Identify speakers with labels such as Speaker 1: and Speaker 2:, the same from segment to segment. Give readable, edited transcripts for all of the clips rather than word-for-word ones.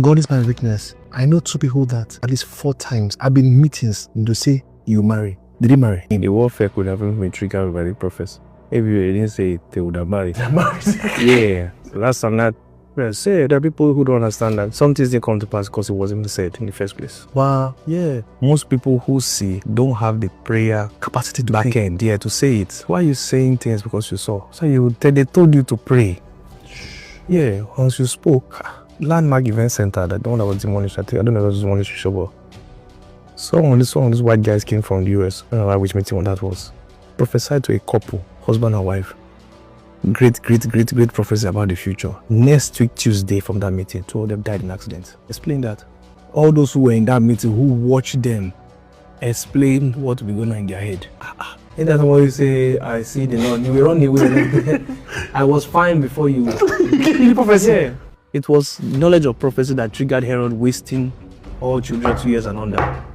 Speaker 1: God is my weakness. I know two people that at least 4 times I've been in meetings to say, you marry. Did he marry?
Speaker 2: The warfare could have been triggered by the prophets. If you didn't say it, they would have married. Yeah. So that's another. Say there are people who don't understand that some things didn't come to pass because it wasn't even said in the first place.
Speaker 1: Wow.
Speaker 2: Yeah. Most people who see don't have the prayer
Speaker 1: Capacity to
Speaker 2: back
Speaker 1: pray.
Speaker 2: end, to say it. Why are you saying things because you saw? So they told you to pray. Yeah, once you spoke. Landmark Event Center, that one that was demolished, I don't know if it was demolished or sure, but some of these white guys came from the US. I don't know which meeting that was. Prophesied to a couple, husband and wife. Great prophecy about the future. Next week, Tuesday, from that meeting, 2 of them died in accidents. Explain that. All those who were in that meeting, who watched them, explain what will be going on in their head. And that's why you say, I see the Lord. You were on the way. I was fine before you. The prophecy. Yeah. It was knowledge of prophecy that triggered Herod wasting all children 2 years and under.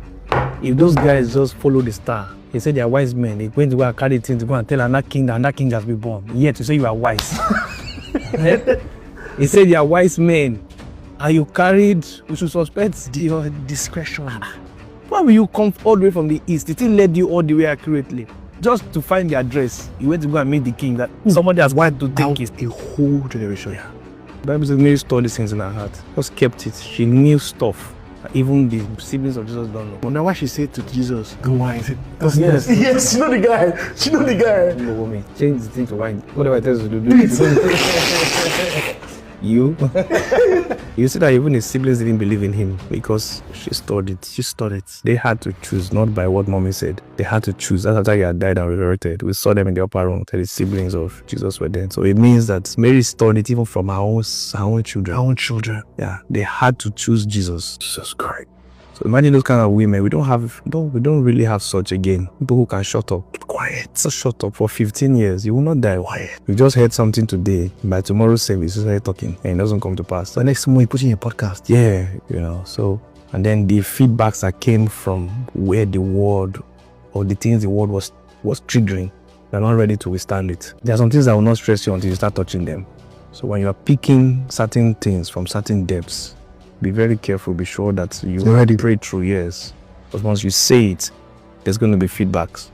Speaker 2: If those guys just follow the star, he said they are wise men. They're going to go and carry things to go and tell another king that another king has been born. Yet to say you are wise. He said they are wise men. And you carried, we should suspect your discretion. Why will you come all the way from the east? The thing led you all the way accurately. Just to find the address, you went to go and meet the king that somebody has wanted to take it.
Speaker 1: A whole generation.
Speaker 2: Yeah. The Bible says Mary stored these things in her heart. Just kept it. She knew stuff. Even the siblings of Jesus don't know.
Speaker 1: But now why she said to Jesus, go wine?
Speaker 2: Yes.
Speaker 1: Yes, she know the guy. She know the guy.
Speaker 2: No woman. Change the thing to wine. Whatever it tells you to do. You see that even his siblings didn't believe in him because she stored it. She stored it. They had to choose, not by what mommy said. They had to choose. That's after he had died and resurrected. We saw them in the upper room. The siblings of Jesus were there. So it means that Mary stored it even from her own children.
Speaker 1: Her own children.
Speaker 2: Yeah, they had to choose Jesus.
Speaker 1: Jesus Christ.
Speaker 2: So imagine those kind of women. We don't really have such again. People who can shut up. Quiet. So shut up for 15 years. You will not die. Quiet. You just heard something today. By tomorrow's service, you start talking and it doesn't come to pass.
Speaker 1: So next time you put in a podcast.
Speaker 2: Yeah, so, and then the feedbacks that came from where the word or the things the word was triggering, they're not ready to withstand it. There are some things that will not stress you until you start touching them. So when you are picking certain things from certain depths, be very careful. Be sure that you already prayed through years. Because once you say it, there's going to be feedbacks.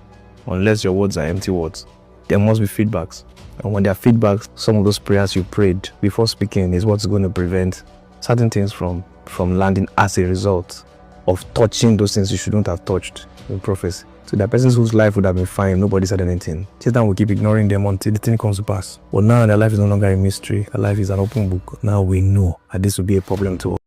Speaker 2: Unless your words are empty words, there must be feedbacks. And when there are feedbacks, some of those prayers you prayed before speaking is what's going to prevent certain things from landing as a result of touching those things you shouldn't have touched in prophecy. So there are persons whose life would have been fine, nobody said anything. Satan will keep ignoring them until the thing comes to pass. But now their life is no longer a mystery. Their life is an open book. Now we know that this will be a problem to us.